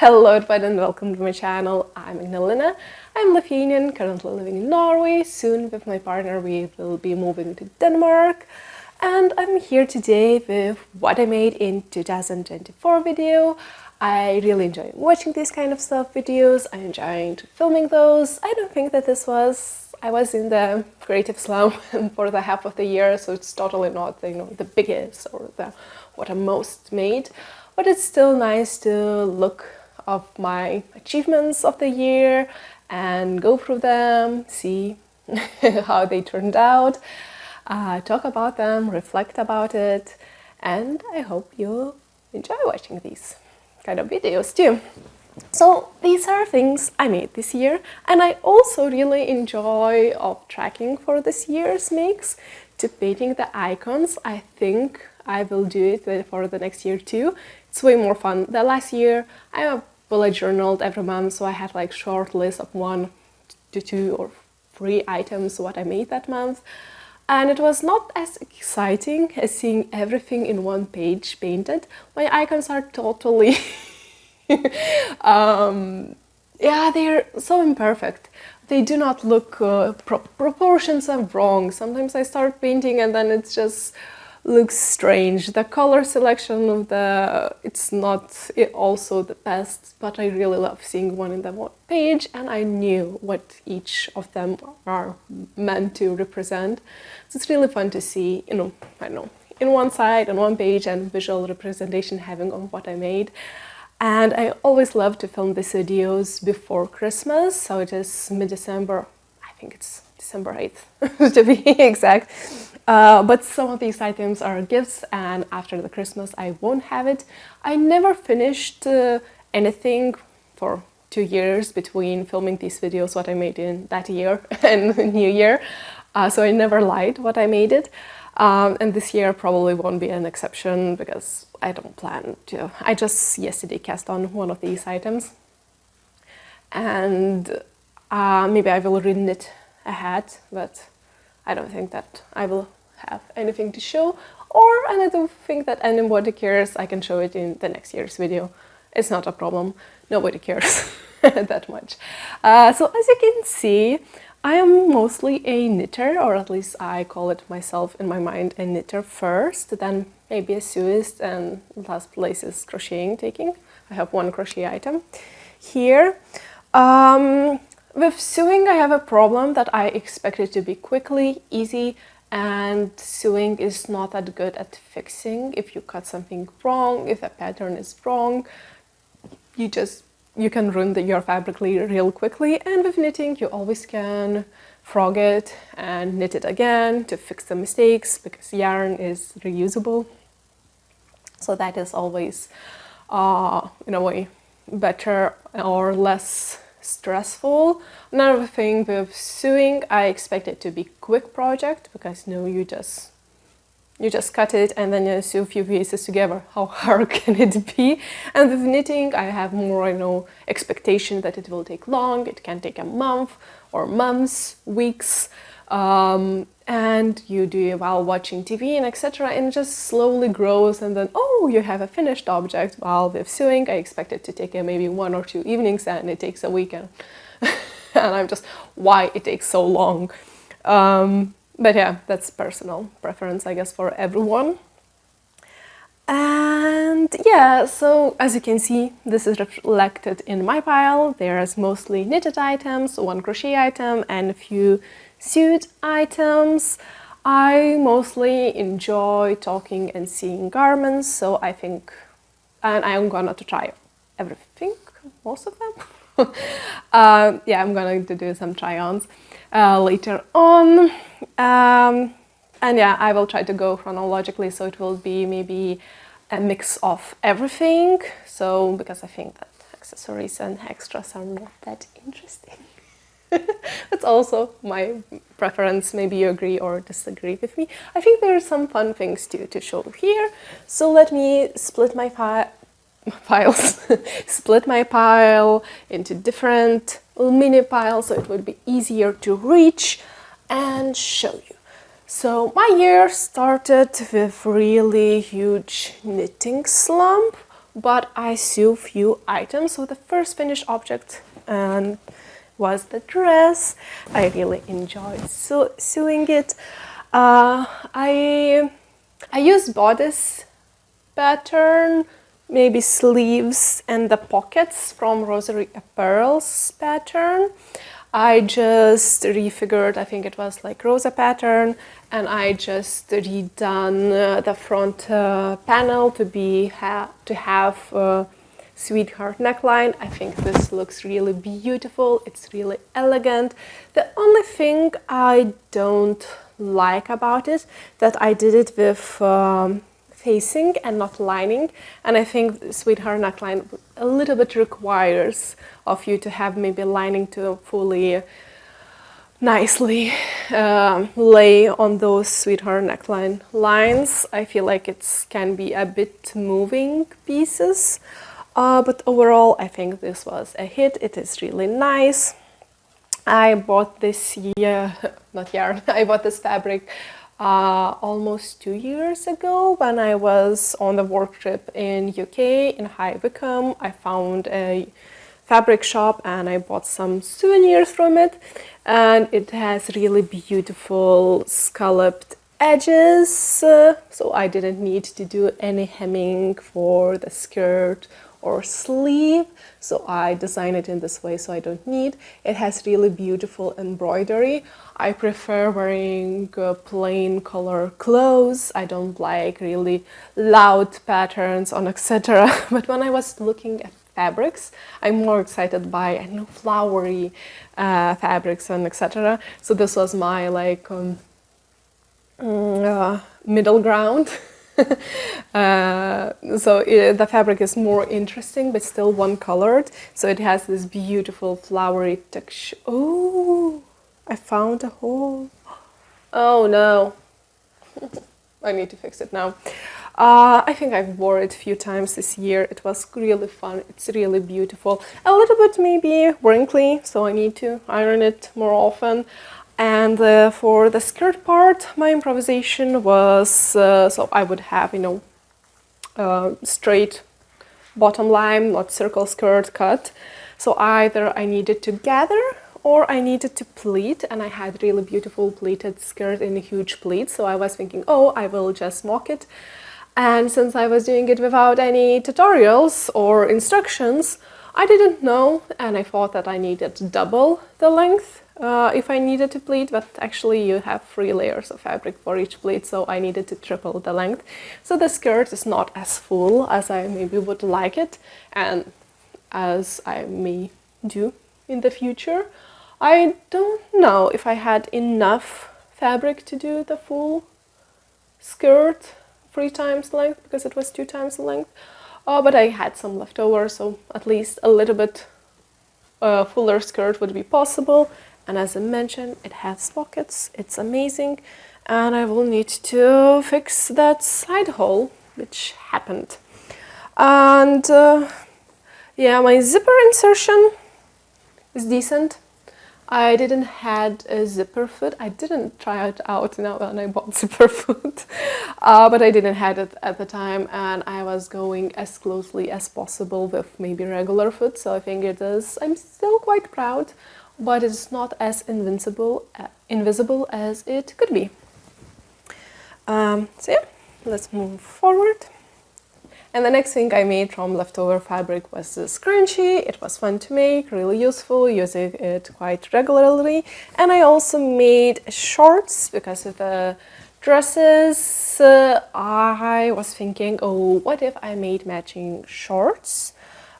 Hello everyone and welcome to my channel. I'm Ignalina. I'm Lithuanian, currently living in Norway. Soon with my partner we will be moving to Denmark. And I'm here today with what I made in 2024 video. I really enjoy watching these kind of stuff videos. I enjoyed filming those. I don't think that I was in the creative slump for the half of the year, so it's totally not the biggest or what I most made. But it's still nice to look of my achievements of the year and go through them, see how they turned out, talk about them, reflect about it, and I hope you enjoy watching these kind of videos too. So these are things I made this year, and I also really enjoy of tracking for this year's makes to painting the icons. I think I will do it for the next year too. It's way more fun. The last year I bullet journaled every month, so I had like short list of 1 to 2 or 3 items what I made that month. And it was not as exciting as seeing everything in one page painted. My icons are totally yeah, they're so imperfect. They do not look proportions are wrong. Sometimes I start painting and then it just looks strange. The color selection of it's not also the best, but I really love seeing one in the one page, and I knew what each of them are meant to represent. So it's really fun to see, I don't know, in one side, on one page, and visual representation having on what I made. And I always love to film these videos before Christmas, so it is mid-December. I think it's December 8th to be exact. But some of these items are gifts, and after the Christmas I won't have it. I never finished anything for 2 years between filming these videos, what I made in that year and New Year. So I never lied what I made it. And this year probably won't be an exception because I don't plan to. I just yesterday cast on one of these items. And maybe I will reknit a hat, but I don't think that I will have anything to show, and I don't think that anybody cares. I can show it in the next year's video. It's not a problem. Nobody cares that much. So as you can see, I am mostly a knitter, or at least I call it myself in my mind a knitter first, then maybe a sewist, and last place is crocheting taking. I have one crochet item here. With sewing, I have a problem that I expect it to be quickly, easy, and sewing is not that good at fixing. If you cut something wrong, if a pattern is wrong, you can ruin your fabric real quickly. And with knitting, you always can frog it and knit it again to fix the mistakes, because yarn is reusable. So that is always, in a way, better or less stressful. Another thing with sewing, I expect it to be quick project, because you just cut it and then you sew a few pieces together. How hard can it be? And with knitting, I have more expectation that it will take long. It can take a month or months, weeks, and you do it while watching TV and etc. and it just slowly grows, and then you have a finished object. While with sewing, I expect it to take maybe 1 or 2 evenings, and it takes a weekend. And I'm just, why it takes so long? But yeah, that's personal preference, I guess, for everyone. And yeah, so as you can see, this is reflected in my pile. There's mostly knitted items, 1 crochet item, and a few sewed items. I mostly enjoy talking and seeing garments, so I think, and I'm gonna try everything, most of them. Yeah, I'm going to do some try-ons later on. And yeah, I will try to go chronologically, so it will be maybe a mix of everything. So, because I think that accessories and extras are not that interesting. It's also my preference. Maybe you agree or disagree with me. I think there are some fun things to show here. So let me split my files, split my pile into different little mini piles, so it would be easier to reach and show you. So my year started with really huge knitting slump but I sew few items. So the first finished object was the dress. I really enjoyed sewing it. I used bodice pattern, maybe sleeves and the pockets from Rosary Apparel's pattern. I just refigured, I think it was like Rosa pattern, and I just redone the front panel to have sweetheart neckline. I think this looks really beautiful. It's really elegant. The only thing I don't like about it that I did it with facing and not lining, and I think sweetheart neckline a little bit requires of you to have maybe lining to fully nicely lay on those sweetheart neckline lines. I feel like it can be a bit moving pieces, but overall I think this was a hit. It is really nice. I bought this I bought this fabric almost 2 years ago when I was on the work trip in UK in High Wycombe. I found a fabric shop and I bought some souvenirs from it, and it has really beautiful scalloped edges, so I didn't need to do any hemming for the skirt or sleeve, so I designed it in this way so I don't need. It has really beautiful embroidery. I prefer wearing plain color clothes. I don't like really loud patterns on etc. But when I was looking at fabrics, I'm more excited by, I know, flowery fabrics and etc. So this was my like middle ground. The fabric is more interesting but still one colored, so it has this beautiful flowery texture. Oh, I found a hole. Oh no. I need to fix it now. I think I wore it a few times this year. It was really fun. It's really beautiful. A little bit maybe wrinkly, so I need to iron it more often. And for the skirt part, my improvisation was, so I would have, straight bottom line, not circle skirt cut. So either I needed to gather or I needed to pleat, and I had really beautiful pleated skirt in a huge pleat. So I was thinking, oh, I will just mock it. And since I was doing it without any tutorials or instructions, I didn't know, and I thought that I needed double the length if I needed to pleat, but actually you have 3 layers of fabric for each pleat, so I needed to triple the length. So the skirt is not as full as I maybe would like it, and as I may do in the future. I don't know if I had enough fabric to do the full skirt 3 times length, because it was 2 times the length. But I had some left over, so at least a little bit fuller skirt would be possible. And as I mentioned, it has pockets. It's amazing. And I will need to fix that side hole, which happened. And yeah, my zipper insertion is decent. I didn't had a zipper foot. I didn't try it out now when I bought zipper foot, but I didn't have it at the time, and I was going as closely as possible with maybe regular foot. So I think it is. I'm still quite proud, but it's not as invisible as it could be. So yeah, let's move forward. And the next thing I made from leftover fabric was this scrunchie. It was fun to make, really useful, using it quite regularly. And I also made shorts because of the dresses. I was thinking, oh, what if I made matching shorts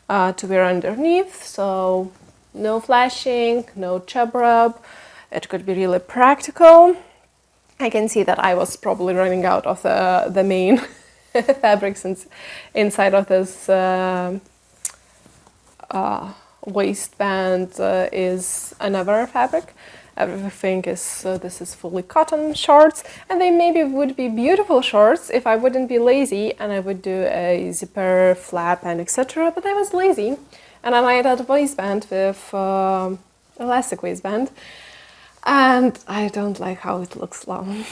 to wear underneath? So no flashing, no chub rub. It could be really practical. I can see that I was probably running out of the main fabrics inside of this waistband is another fabric. Everything is, this is fully cotton shorts, and they maybe would be beautiful shorts if I wouldn't be lazy and I would do a zipper, flap and etc. But I was lazy and I made that waistband with elastic waistband, and I don't like how it looks long.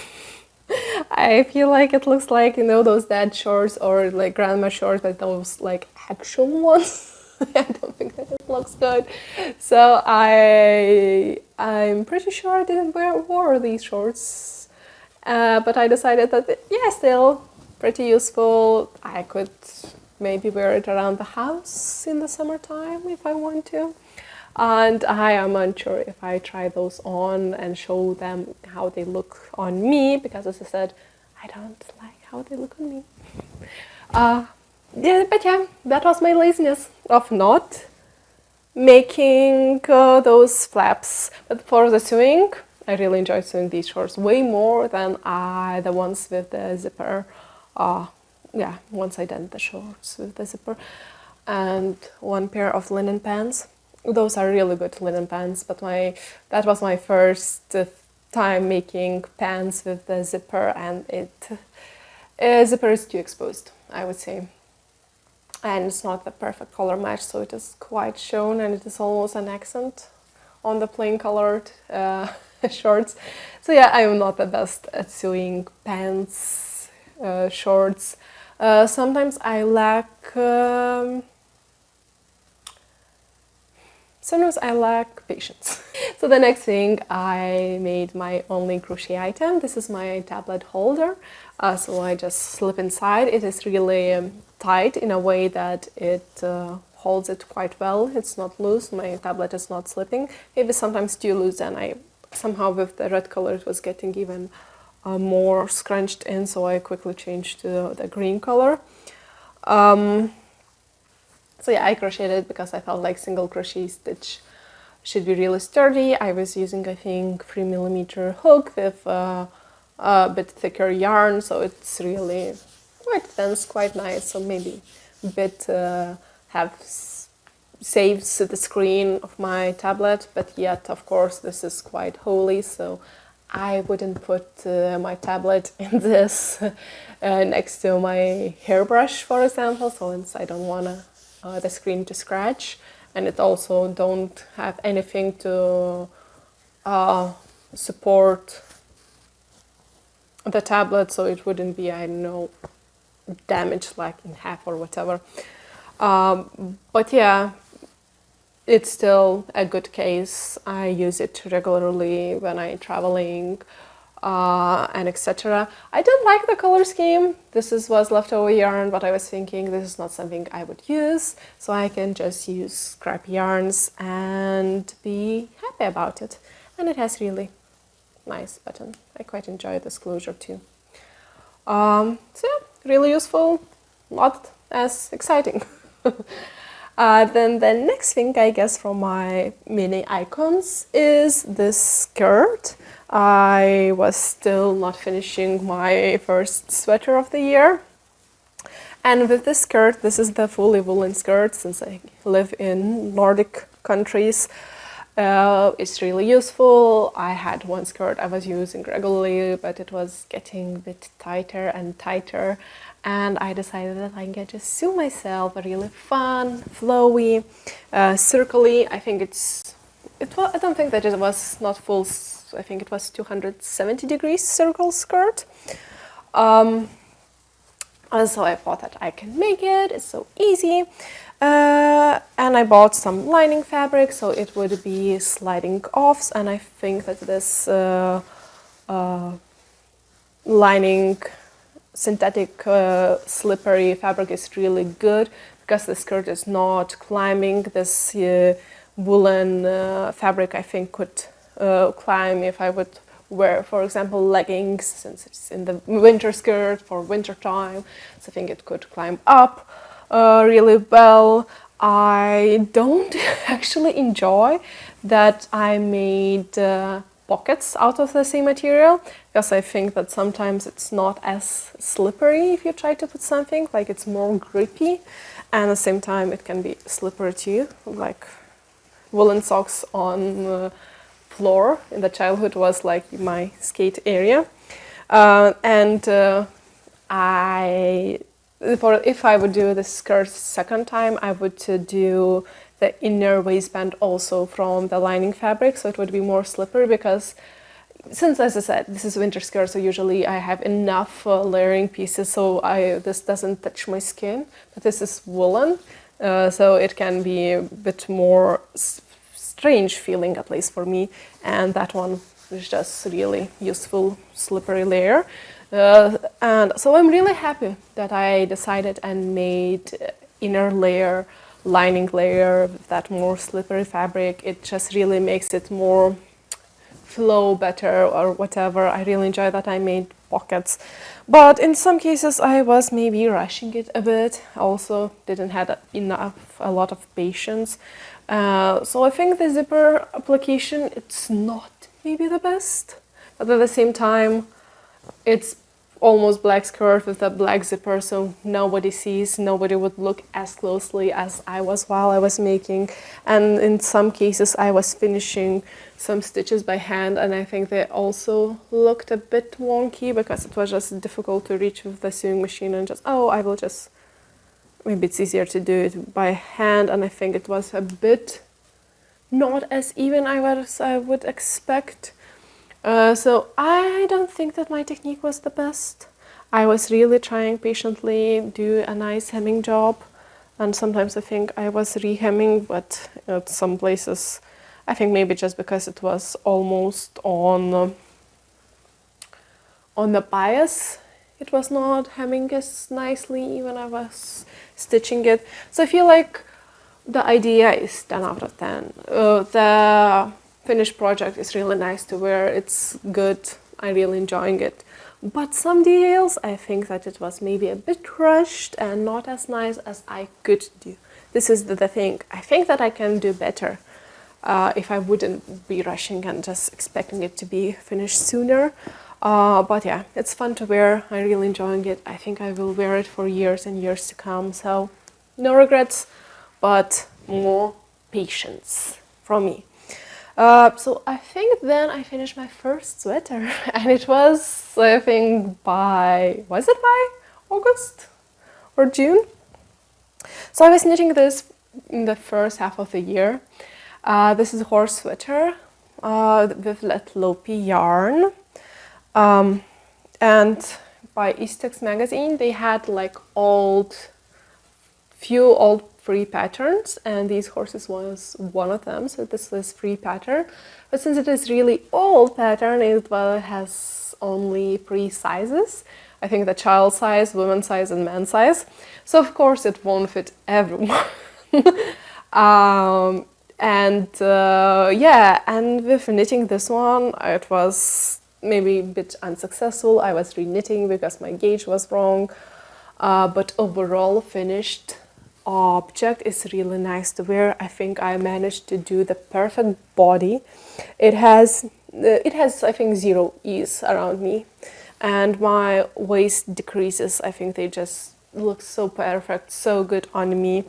I feel like it looks like, you know, those dad shorts or like grandma shorts, but those like actual ones. I don't think that it looks good. So I'm pretty sure I didn't wear these shorts, but I decided that yeah, still pretty useful. I could maybe wear it around the house in the summertime if I want to. And I am unsure if I try those on and show them how they look on me, because as I said, I don't like how they look on me. Yeah, but yeah, that was my laziness of not making those flaps. But for the sewing, I really enjoy sewing these shorts way more than the ones with the zipper. Yeah, once I did the shorts with the zipper. And one pair of linen pants. Those are really good linen pants, but that was my first time making pants with the zipper, and zipper is too exposed, I would say. And it's not the perfect color match, so it is quite shown, and it is almost an accent on the plain colored shorts. So yeah, I am not the best at sewing pants, shorts. Sometimes I lack patience. So the next thing, I made my only crochet item. This is my tablet holder. So I just slip inside. It is really tight in a way that it holds it quite well. It's not loose. My tablet is not slipping. Maybe sometimes too loose, and I somehow with the red color it was getting even more scrunched in, so I quickly changed to the green color. So yeah, I crocheted it because I felt like single crochet stitch should be really sturdy. I was using, I think, 3mm hook with a bit thicker yarn, so it's really quite dense, quite nice. So maybe a bit saves the screen of my tablet, but yet, of course, this is quite holy, so I wouldn't put my tablet in this next to my hairbrush, for example, so since I don't want the screen to scratch, and it also don't have anything to support the tablet, so it wouldn't be, I don't know, damaged like in half or whatever. But yeah, it's still a good case. I use it regularly when I'm traveling and etc. I don't like the color scheme. This was leftover yarn, but I was thinking this is not something I would use, so I can just use scrap yarns and be happy about it. And it has really nice button. I quite enjoy this closure too. So yeah, really useful, not as exciting. Then the next thing, I guess, from my mini icons is this skirt. I was still not finishing my first sweater of the year. And with this skirt, this is the fully woolen skirt, since I live in Nordic countries. It's really useful. I had one skirt I was using regularly, but it was getting a bit tighter and tighter. And I decided that I can just sew myself a really fun, flowy, circly. I think I don't think that it was not full. I think it was 270 degrees circle skirt. And so I thought that I can make it. It's so easy. And I bought some lining fabric, so it would be sliding offs. And I think that this lining synthetic slippery fabric is really good, because the skirt is not climbing. This woolen fabric, I think, could climb if I would wear, for example, leggings, since it's in the winter skirt for winter time. So I think it could climb up really well. I don't actually enjoy that I made pockets out of the same material, because I think that sometimes it's not as slippery if you try to put something, like it's more grippy, and at the same time it can be slippery too, like woolen socks on floor in the childhood was like my skate area. If I would do the skirt second time, I would do the inner waistband also from the lining fabric, so it would be more slippery, because since, as I said, this is winter skirt, so usually I have enough layering pieces, so this doesn't touch my skin. But this is woolen, so it can be a bit more strange feeling, at least for me. And that one is just really useful slippery layer. And so I'm really happy that I decided and made inner layer, lining layer with that more slippery fabric. It just really makes it more flow better or whatever. I really enjoy that I made pockets, but in some cases I was maybe rushing it a bit. Also didn't have a lot of patience. So I think the zipper application, it's not maybe the best, but at the same time it's almost black skirt with a black zipper, so nobody sees, nobody would look as closely as I was while I was making. And in some cases I was finishing some stitches by hand, and I think they also looked a bit wonky because it was just difficult to reach with the sewing machine and just, oh, I will just, maybe it's easier to do it by hand. And I think it was a bit not as even as I would expect. So I don't think that my technique was the best. I was really trying patiently do a nice hemming job, and sometimes I think I was re-hemming, but at some places I think maybe just because it was almost on the bias, it was not hemming as nicely even I was stitching it. So I feel like the idea is 10 out of 10. The finished project is really nice to wear, it's good, I'm really enjoying it. But some details, I think that it was maybe a bit rushed and not as nice as I could do. This is the thing. I think that I can do better if I wouldn't be rushing and just expecting it to be finished sooner. But yeah, it's fun to wear, I'm really enjoying it. I think I will wear it for years and years to come, so no regrets, but more patience from me. So I think then I finished my first sweater, and it was, I think, was it by August or June? So I was knitting this in the first half of the year. This is a horse sweater with Léttlopi yarn. And by Ístex magazine, they had like few old free patterns, and these horses was one of them, so this was free pattern. But since it is really old pattern, it has only 3 sizes. I think the child size, women's size, and men's size. So of course it won't fit everyone. And with knitting this one, it was maybe a bit unsuccessful. I was re-knitting because my gauge was wrong, but overall finished object is really nice to wear. I think I managed to do the perfect body. It has I think 0 ease around me, and my waist decreases. I think they just look so perfect, so good on me.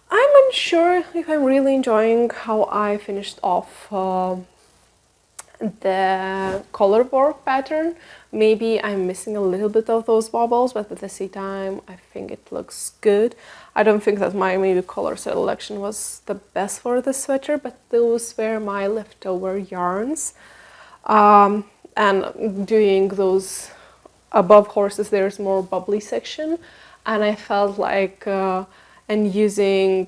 I'm unsure if I'm really enjoying how I finished off the color work pattern. Maybe I'm missing a little bit of those bubbles, but at the same time I think it looks good. I don't think that my maybe color selection was the best for the sweater, but those were my leftover yarns. And doing those above horses, there's more bubbly section, and I felt like and using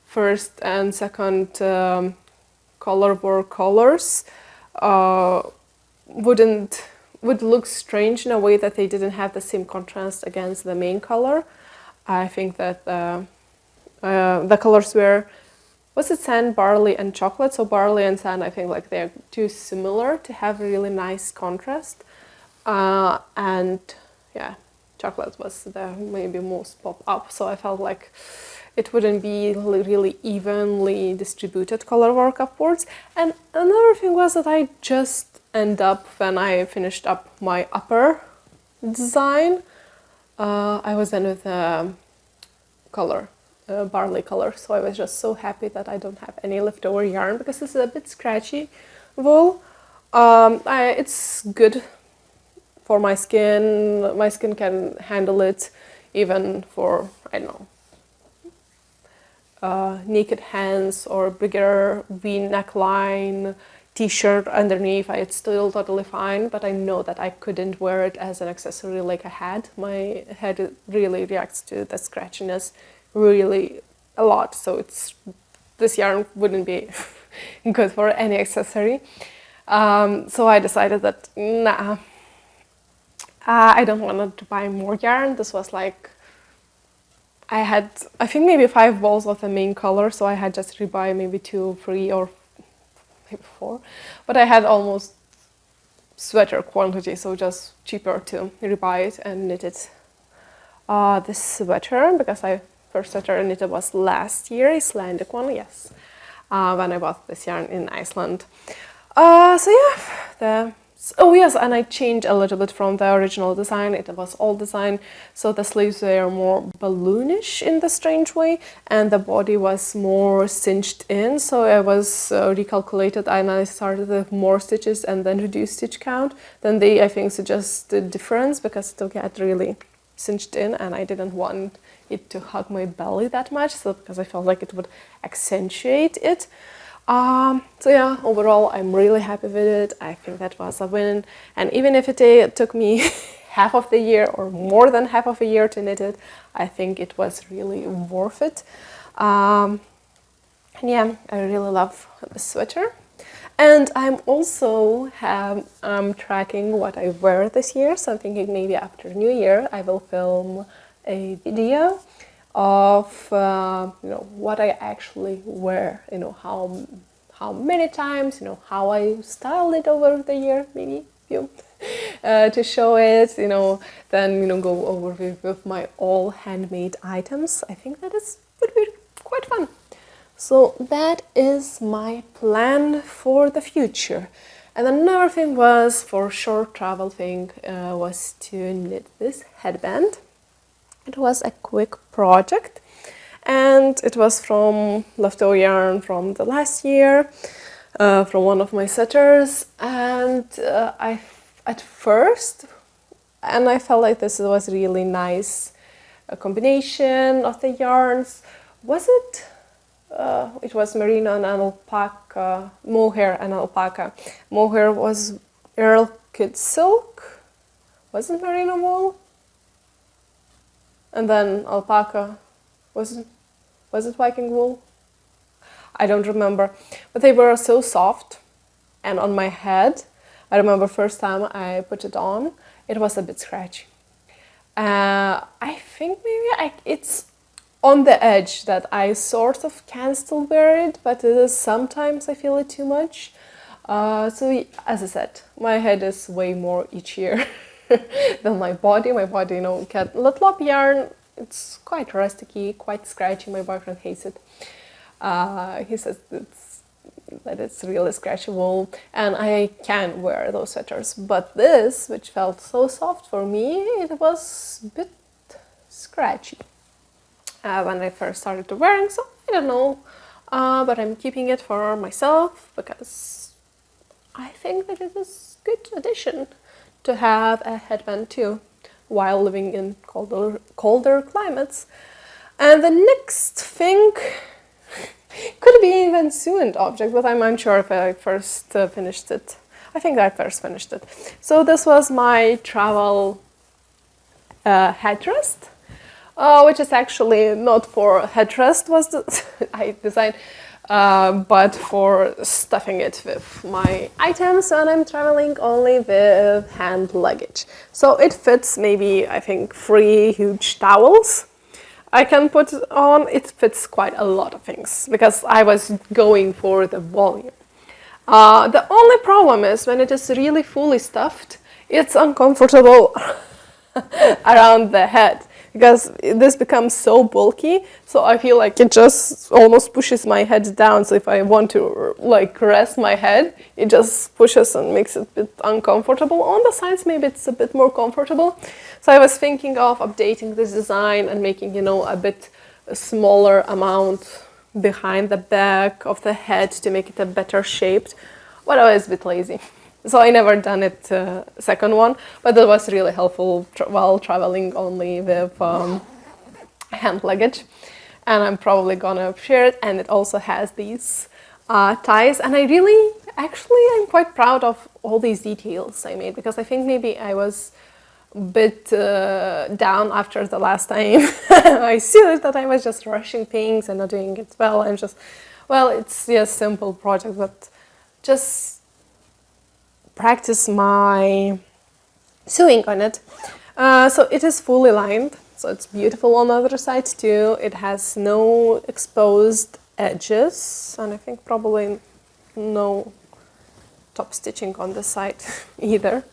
first and second color work colors would look strange in a way that they didn't have the same contrast against the main color. I think that the colors were, was it sand, barley, and chocolate? So barley and sand, I think like they're too similar to have a really nice contrast. And yeah, chocolate was the maybe most pop up. So I felt like it wouldn't be really evenly distributed color work upwards. And another thing was that I just end up, when I finished up my upper design, I was in with color, barley color, so I was just so happy that I don't have any leftover yarn, because this is a bit scratchy wool. It's good for my skin. My skin can handle it, even for, I don't know, naked hands or bigger V neckline t-shirt underneath. It's still totally fine, but I know that I couldn't wear it as an accessory like I had. My head really reacts to the scratchiness really a lot, so this yarn wouldn't be good for any accessory. So I decided that nah, I don't want to buy more yarn. This was like, I had, I think maybe 5 balls of the main color, so I had just to buy maybe 2, 3, or maybe 4. But I had almost sweater quantity, so just cheaper to rebuy it and knit it. This sweater, because I first sweater I knitted was last year, Icelandic one, yes, when I bought this yarn in Iceland. So yeah, oh yes, and I changed a little bit from the original design. It was old design, so the sleeves were more balloonish in the strange way, and the body was more cinched in, so I was recalculated, and I started with more stitches and then reduced stitch count. Then they, I think, suggest the difference because it'll get really cinched in, and I didn't want it to hug my belly that much, so because I felt like it would accentuate it. So yeah, overall I'm really happy with it. I think that was a win, and even if it took me half of the year or more than half of a year to knit it, I think it was really worth it. And yeah, I really love the sweater. And I'm also tracking what I wear this year, so I'm thinking maybe after New Year I will film a video of what I actually wear, how many times, how I styled it over the year, maybe few, to show it, then go over with my all handmade items. I think that would be quite fun. So that is my plan for the future. And another thing was, for short travel thing, was to knit this headband. It was a quick project, and it was from leftover yarn from the last year, from one of my setters. And I felt like this was really nice, a combination of the yarns. Was it? It was Merino and Alpaca, Mohair and Alpaca. Mohair was Erle Kidsilk, wasn't Merino wool? And then Alpaca, was it Viking wool? I don't remember, but they were so soft, and on my head, I remember first time I put it on, it was a bit scratchy. I think maybe it's on the edge that I sort of can still wear it, but it is sometimes I feel it too much. So as I said, my head is way more itchier than my body. My body, Léttlopi yarn, it's quite rusticy, quite scratchy. My boyfriend hates it. He says that it's really scratchy wool, and I can wear those sweaters. But this, which felt so soft for me, it was a bit scratchy when I first started to wearing. So I don't know, but I'm keeping it for myself because I think that it is a good addition to have a headband too, while living in colder climates. And the next thing could be even soon object, but I'm unsure if I first finished it. I think I first finished it. So this was my travel headrest, which is actually not for headrest, I designed, but for stuffing it with my items, and I'm traveling only with hand luggage. So it fits maybe, I think, 3 huge towels I can put on. It fits quite a lot of things because I was going for the volume. The only problem is when it is really fully stuffed, it's uncomfortable around the head, because this becomes so bulky, so I feel like it just almost pushes my head down. So if I want to rest my head, it just pushes and makes it a bit uncomfortable. On the sides maybe it's a bit more comfortable. So I was thinking of updating this design and making a bit smaller amount behind the back of the head to make it a better shaped, but I was a bit lazy. So I never done it second one, but that was really helpful while traveling only with hand luggage. And I'm probably gonna share it, and it also has these ties. And I I'm quite proud of all these details I made, because I think maybe I was bit down after the last time I sewed, that I was just rushing things and not doing it well, and just, well, it's a simple project, but just practice my sewing on it. So it is fully lined, so it's beautiful on the other side too. It has no exposed edges, and I think probably no top stitching on the side either.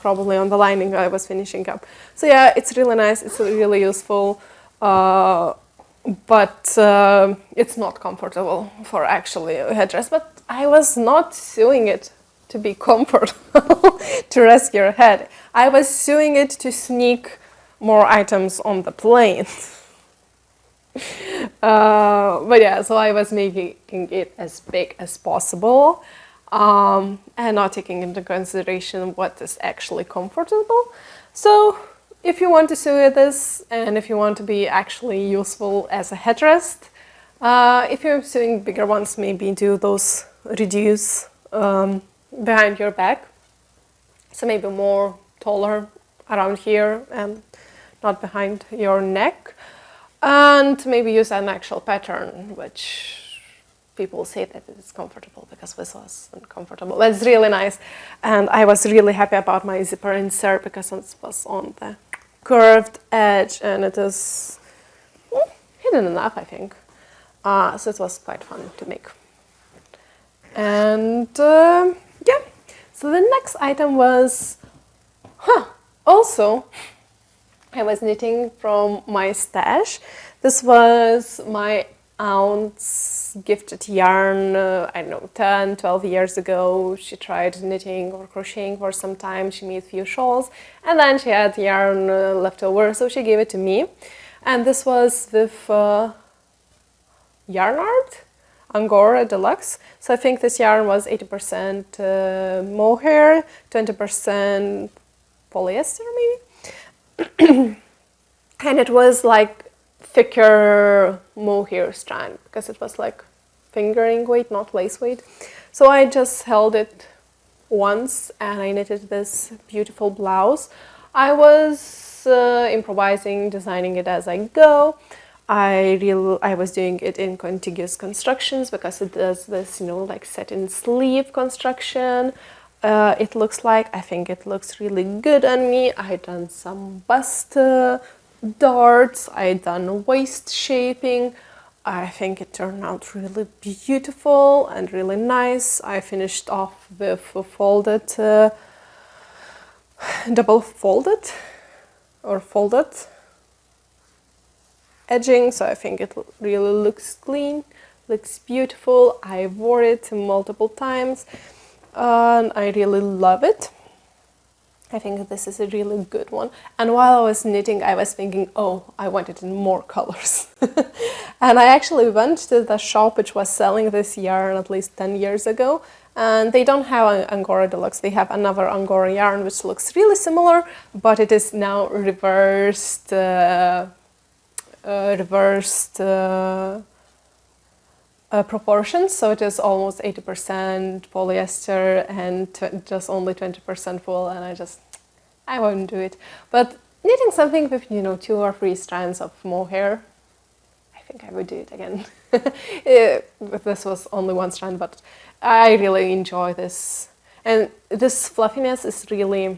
Probably on the lining I was finishing up. So yeah, it's really nice, it's really useful, but it's not comfortable for actually a headdress. But I was not sewing it to be comfortable to rest your head. I was sewing it to sneak more items on the plane. But yeah, so I was making it as big as possible. And not taking into consideration what is actually comfortable. So if you want to sew this, and if you want to be actually useful as a headrest, if you're sewing bigger ones, maybe do those reduce behind your back, so maybe more taller around here and not behind your neck, and maybe use an actual pattern, which people say that it is comfortable, because this was uncomfortable. That's really nice, and I was really happy about my zipper insert because it was on the curved edge, and it is hidden enough, I think. So it was quite fun to make. And yeah, so the next item was, also I was knitting from my stash. This was my aunt's gifted yarn, I don't know, 10, 12 years ago. She tried knitting or crocheting for some time. She made a few shawls, and then she had yarn left over, so she gave it to me. And this was with YarnArt, Angora Deluxe. So I think this yarn was 80% mohair, 20% polyester maybe. And it was like thicker mohair strand, because it was like fingering weight, not lace weight. So I just held it once and I knitted this beautiful blouse. I was improvising, designing it as I go. I was doing it in contiguous constructions, because it does this, you know, like satin sleeve construction. It looks like, I think it looks really good on me. I done some bust darts, I done waist shaping. I think it turned out really beautiful and really nice. I finished off with a folded, double folded or folded edging, so I think it really looks clean, looks beautiful. I wore it multiple times and I really love it. I think this is a really good one. And while I was knitting, I was thinking, oh, I want it in more colors. And I actually went to the shop which was selling this yarn at least 10 years ago. And they don't have Angora Deluxe. They have another Angora yarn which looks really similar, but it is now reversed proportions. So it is almost 80% polyester and just only 20% wool, and I won't do it. But knitting something with, you know, 2 or 3 strands of mohair, I think I would do it again. This was only 1 strand, but I really enjoy this. And this fluffiness is really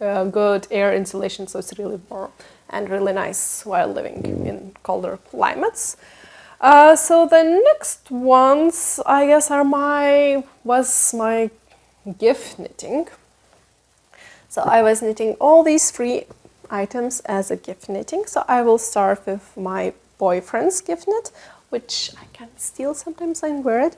good air insulation, so it's really warm and really nice while living in colder climates. So the next ones, I guess, was my gift knitting. So I was knitting all these 3 items as a gift knitting. So I will start with my boyfriend's gift knit, which I can steal sometimes and wear it.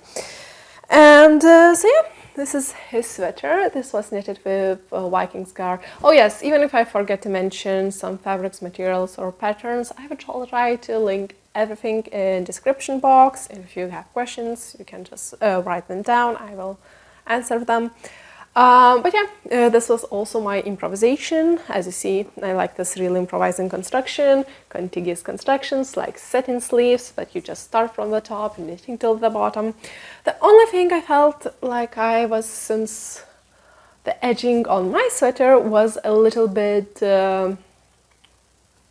And so yeah, this is his sweater. This was knitted with Viking Garn. Oh yes, even if I forget to mention some fabrics, materials or patterns, I will try to link everything in description box. If you have questions, you can just write them down. I will answer them. But yeah, this was also my improvisation. As you see, I like this really improvising construction, contiguous constructions like satin sleeves, but you just start from the top and knitting till the bottom. The only thing I felt like I was, since the edging on my sweater was a little bit,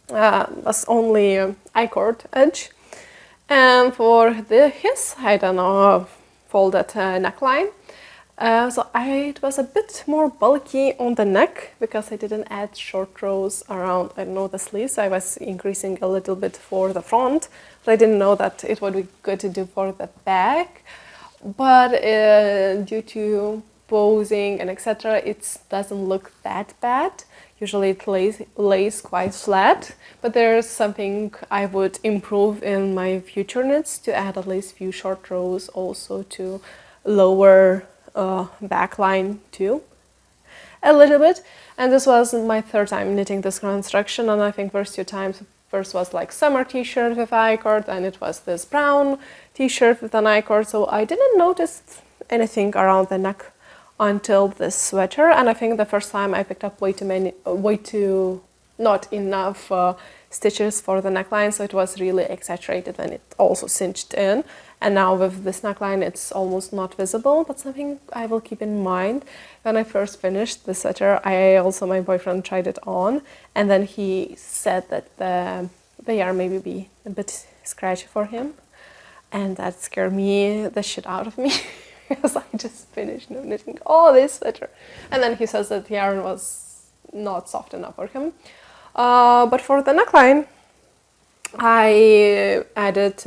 was only I-cord edge. And for his, I don't know, folded neckline. So it was a bit more bulky on the neck because I didn't add short rows around, I don't know, the sleeves. I was increasing a little bit for the front, but I didn't know that it would be good to do for the back. But due to posing and etc., it doesn't look that bad. Usually it lays quite flat, but there's something I would improve in my future knits, to add at least few short rows also to lower backline too a little bit. And this was my third time knitting this construction, and I think first 2 times, first was like summer t-shirt with I-cord, and it was this brown t-shirt with an I-cord, so I didn't notice anything around the neck until this sweater. And I think the first time I picked up not enough stitches for the neckline, so it was really exaggerated and it also cinched in. And now with this neckline it's almost not visible, but something I will keep in mind. When I first finished the sweater, my boyfriend tried it on, and then he said that the yarn maybe be a bit scratchy for him, and that scared me the shit out of me. Because I just finished knitting all this sweater, and then he says that the yarn was not soft enough for him. But for the neckline, I added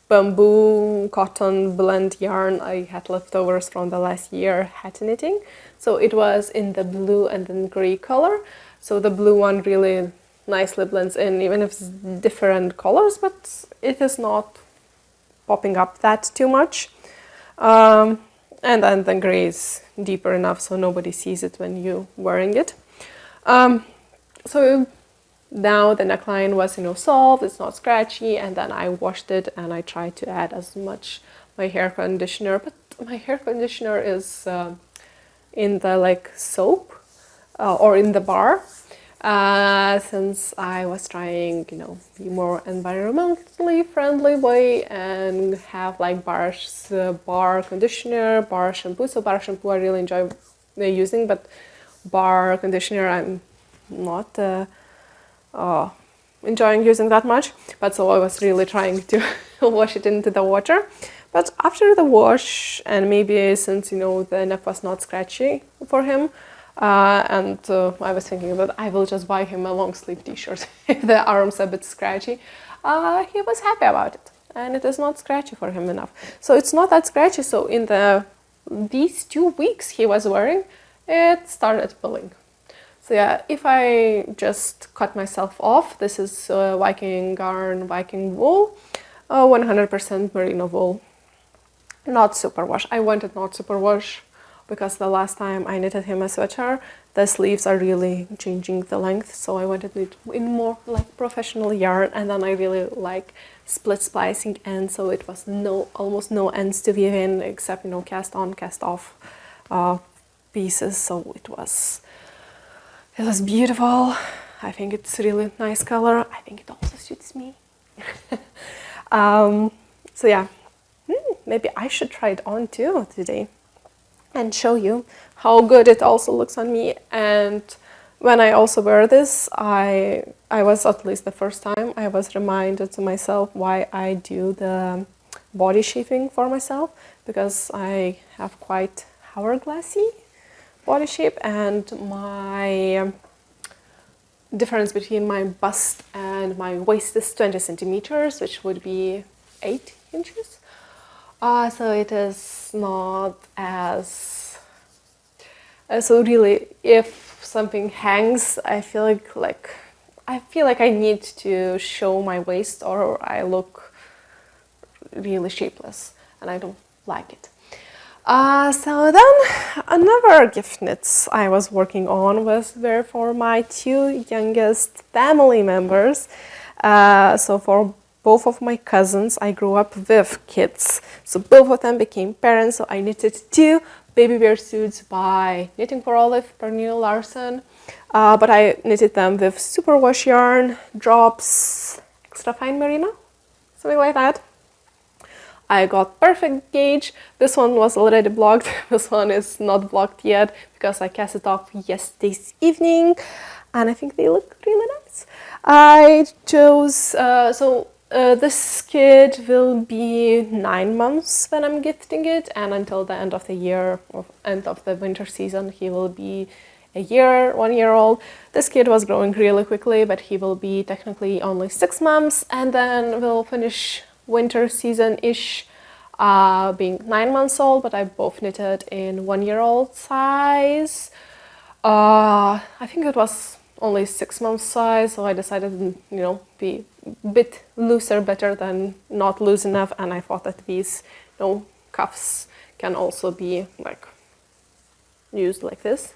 bamboo cotton blend yarn I had leftovers from the last year hat knitting. So it was in the blue and then gray color. So the blue one really nicely blends in, even if it's different colors, but it is not popping up that too much. And then the gray is deeper enough so nobody sees it when you're wearing it. So now the neckline was, soft, it's not scratchy, and then I washed it and I tried to add as much my hair conditioner, but my hair conditioner is in the soap or in the bar. Since I was trying, be more environmentally friendly way and have bar conditioner, bar shampoo. So bar shampoo I really enjoy using, but bar conditioner I'm not enjoying using that much. But so I was really trying to wash it into the water. But after the wash, and maybe since the neck was not scratchy for him, and I was thinking that I will just buy him a long sleeve t-shirt if the arm's a bit scratchy. He was happy about it, and it is not scratchy for him enough. So it's not that scratchy. So in these 2 weeks he was wearing, it started pulling. So yeah, if I just cut myself off, this is Viking Garn Viking wool, 100% merino wool, not superwash. I wanted not superwash because the last time I knitted him a sweater, the sleeves are really changing the length, so I wanted it in more professional yarn, and then I really like split splicing ends, so it was almost no ends to weave in except cast on, cast off pieces. So it was beautiful. I think it's a really nice color. I think it also suits me. So yeah, maybe I should try it on too today and show you how good it also looks on me. And when I also wear this, I was, at least the first time, I was reminded to myself why I do the body shaping for myself, because I have quite hourglassy body shape, and my difference between my bust and my waist is 20 centimeters, which would be 8 inches. So it is not as... so really, if something hangs, I feel like I need to show my waist, or I look really shapeless, and I don't like it. So then another gift knits I was working on were for my 2 youngest family members. So for both of my cousins, I grew up with kids. So both of them became parents, so I knitted 2 baby bear suits by Knitting for Olive, Pernille, Larsen. But I knitted them with superwash yarn, drops, extra fine merino, something like that. I got perfect gauge. This one was already blocked. This one is not blocked yet because I cast it off yesterday's evening, and I think they look really nice. I chose, this kid will be 9 months when I'm gifting it, and until the end of the year, or end of the winter season, he will be a year, 1 year old. This kid was growing really quickly, but he will be technically only 6 months, and then we'll finish winter season-ish being 9 months old, but I both knitted in 1 year old size. I think it was only 6 months size, so I decided, be a bit looser better than not loose enough, and I thought that these, cuffs can also be like used like this.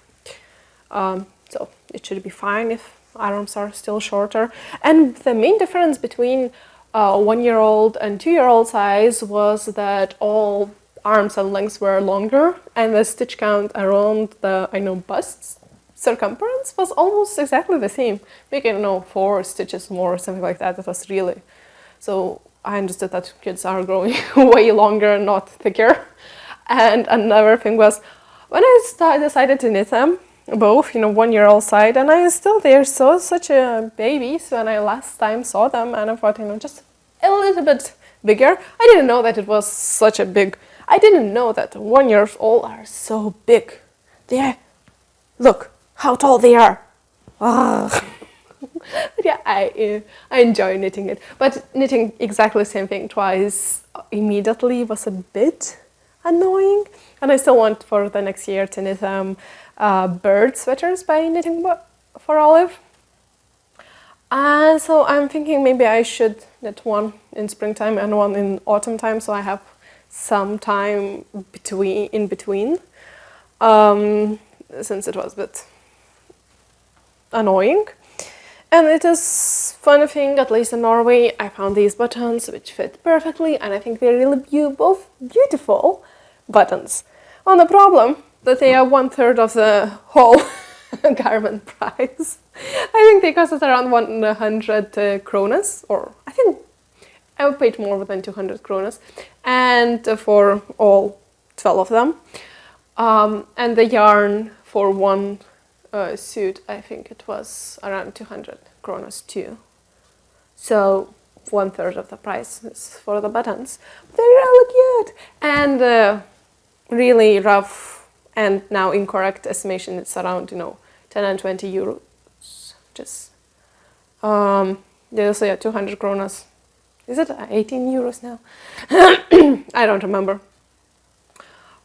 So it should be fine if arms are still shorter. And the main difference between 1 year old and 2 year old size was that all arms and lengths were longer, and the stitch count around the bust's circumference was almost exactly the same, making 4 stitches more or something like that. It was really, so I understood that kids are growing way longer, not thicker. And another thing was, when I decided to knit them both, 1 year old side, and they're such a babies when I last time saw them, and I thought, just a little bit bigger. I didn't know that it was such a big, I didn't know that 1 year old are so big. Look how tall they are. But yeah, I enjoy knitting it, but knitting exactly the same thing twice immediately was a bit annoying, and I still want for the next year to knit bird sweaters by Knitting for Olive. And so I'm thinking maybe I should knit one in springtime and one in autumn time, so I have some time in between, since it was a bit annoying. And it is funny thing, at least in Norway, I found these buttons which fit perfectly, and I think they're really both beautiful buttons. On the problem that they are 1/3 of the whole garment price. I think they cost us around 100 kronas, or I think I paid more than 200 kronas, and for all 12 of them. And the yarn for one suit, I think it was around 200 kronas too. So 1/3 of the price is for the buttons. They're really cute and really rough. And now incorrect estimation, it's around 10 and 20 euros. Just so yeah, 200 kronas. Is it 18 euros now? I don't remember.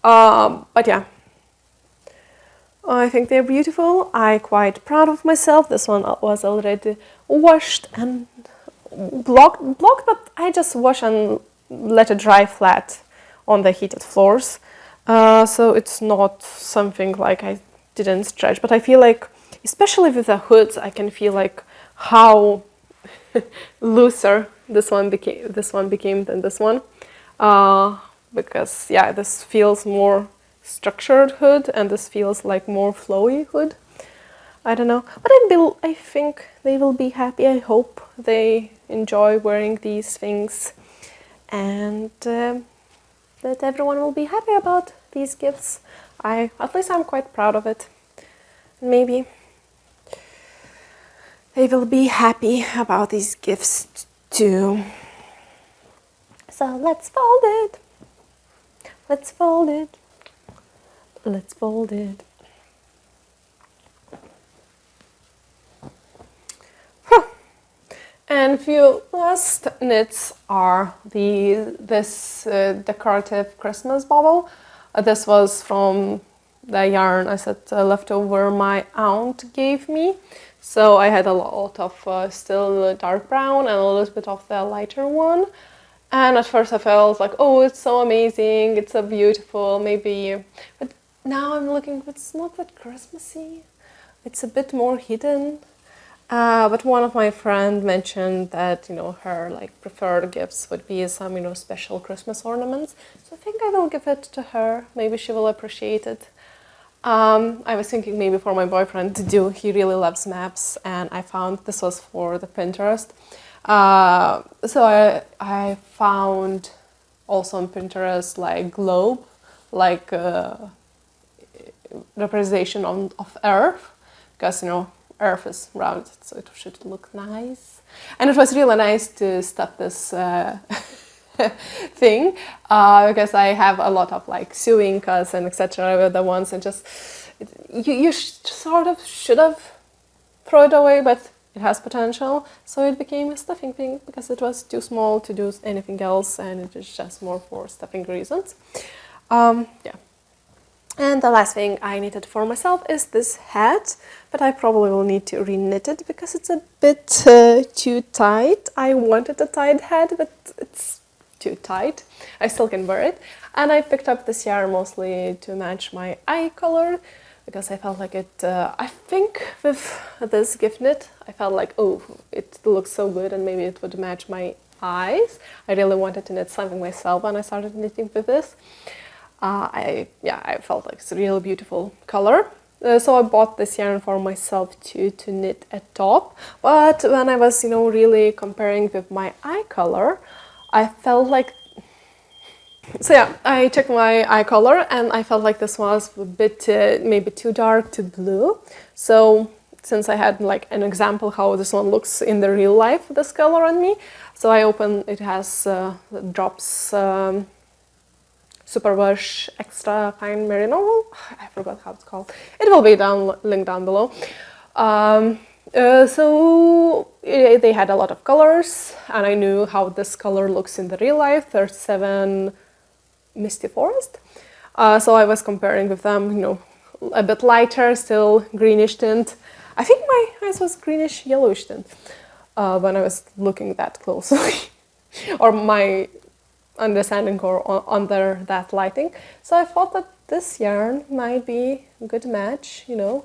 But yeah, I think they're beautiful. I'm quite proud of myself. This one was already washed and blocked, but I just wash and let it dry flat on the heated floors. So it's not something like I didn't stretch, but I feel like, especially with the hoods, I can feel like how looser this one became than this one. Because yeah, this feels more structured hood, and this feels like more flowy hood. I don't know, but I think they will be happy. I hope they enjoy wearing these things, and that everyone will be happy about these gifts. At least I'm quite proud of it. Maybe they will be happy about these gifts too. So let's fold it. Let's fold it. Let's fold it. And few last knits are this decorative Christmas bauble. This was from the yarn I said leftover my aunt gave me. So I had a lot of still dark brown and a little bit of the lighter one. And at first I felt like, oh, it's so amazing, it's so beautiful, maybe. But now I'm looking, it's not that Christmassy. It's a bit more hidden. But one of my friends mentioned that, her preferred gifts would be some, special Christmas ornaments. So I think I will give it to her. Maybe she will appreciate it. I was thinking maybe for my boyfriend to do. He really loves maps, and I found this was for the Pinterest. So I found also on Pinterest, like globe, like representation of Earth, because you know Earth is rounded, so it should look nice. And it was really nice to stuff this thing, because I have a lot of like sewing cuts and etc. with the ones, and just you sort of should have throw it away, but it has potential, so it became a stuffing thing because it was too small to do anything else, and it is just more for stuffing reasons. Yeah. And the last thing I knitted for myself is this hat, but I probably will need to re-knit it because it's a bit too tight. I wanted a tight hat, but it's too tight. I still can wear it. And I picked up this yarn mostly to match my eye color, because I felt like it, I think with this gift knit, I felt like, oh, it looks so good and maybe it would match my eyes. I really wanted to knit something myself when I started knitting with this. I felt like it's a really beautiful color. So I bought this yarn for myself too, to knit a top. But when I was, you know, really comparing with my eye color, I felt like... So yeah, I checked my eye color and I felt like this was a bit maybe too dark, too blue. So since I had like an example how this one looks in the real life, this color on me, so I opened, it has drops Superwash Extra Fine Merino. I forgot how it's called. It will be linked down below. So they had a lot of colors, and I knew how this color looks in the real life. 37 Misty Forest. So I was comparing with them, you know, a bit lighter, still greenish tint. I think my eyes was greenish yellowish tint when I was looking that closely, or my understanding or under that lighting. So I thought that this yarn might be a good match, you know,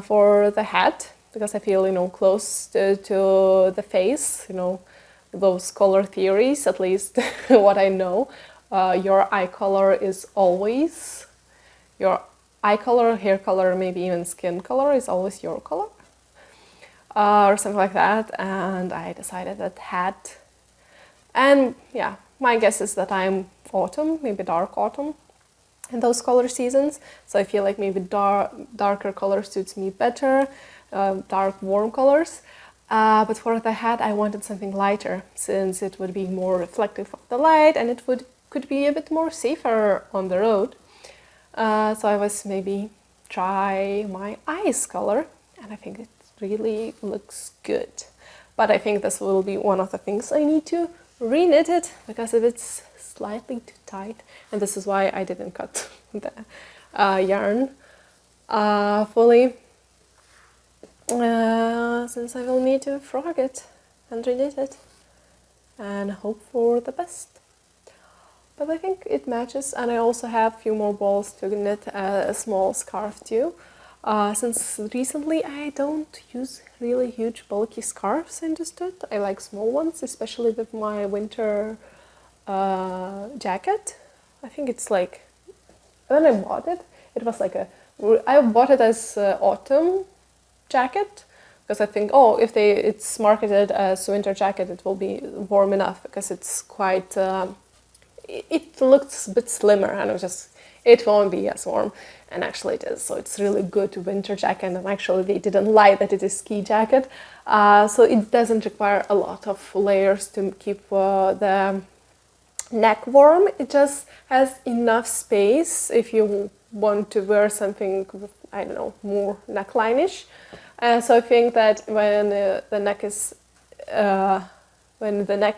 for the hat, because I feel, you know, close to the face, you know, those color theories, at least what I know. Your eye color is always your eye color, hair color, maybe even skin color is always your color, or something like that. And I decided that hat, and yeah, my guess is that I'm autumn, maybe dark autumn in those color seasons. So I feel like maybe darker color suits me better, dark warm colors. But for the hat, I wanted something lighter, since it would be more reflective of the light and it could be a bit more safer on the road. So I was maybe try my eyes color, and I think it really looks good. But I think this will be one of the things I need to re-knit it, because if it's slightly too tight, and this is why I didn't cut the yarn fully, since I will need to frog it and re-knit it and hope for the best. But I think it matches, and I also have a few more balls to knit a small scarf too. Since recently I don't use really huge bulky scarves, I understood. I like small ones, especially with my winter jacket. I think it's like, when I bought it, it was like I bought it as autumn jacket, because I think, oh, if it's marketed as winter jacket, it will be warm enough, because it's quite... it looks a bit slimmer, and it won't be as warm, and actually it is. So it's really good winter jacket, and actually they didn't lie that it is ski jacket. So it doesn't require a lot of layers to keep the neck warm. It just has enough space if you want to wear something, I don't know, more neckline-ish. So I think that when the neck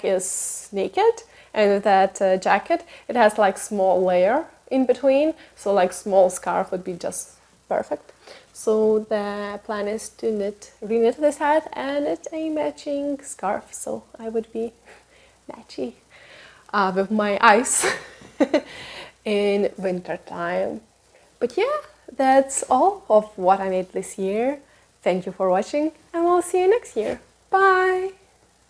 is naked, and that jacket, it has like small layer in between, so like small scarf would be just perfect. So the plan is to re-knit this hat, and it's a matching scarf, so I would be matchy with my eyes in winter time. But yeah, that's all of what I made this year. Thank you for watching, and we'll see you next year. Bye!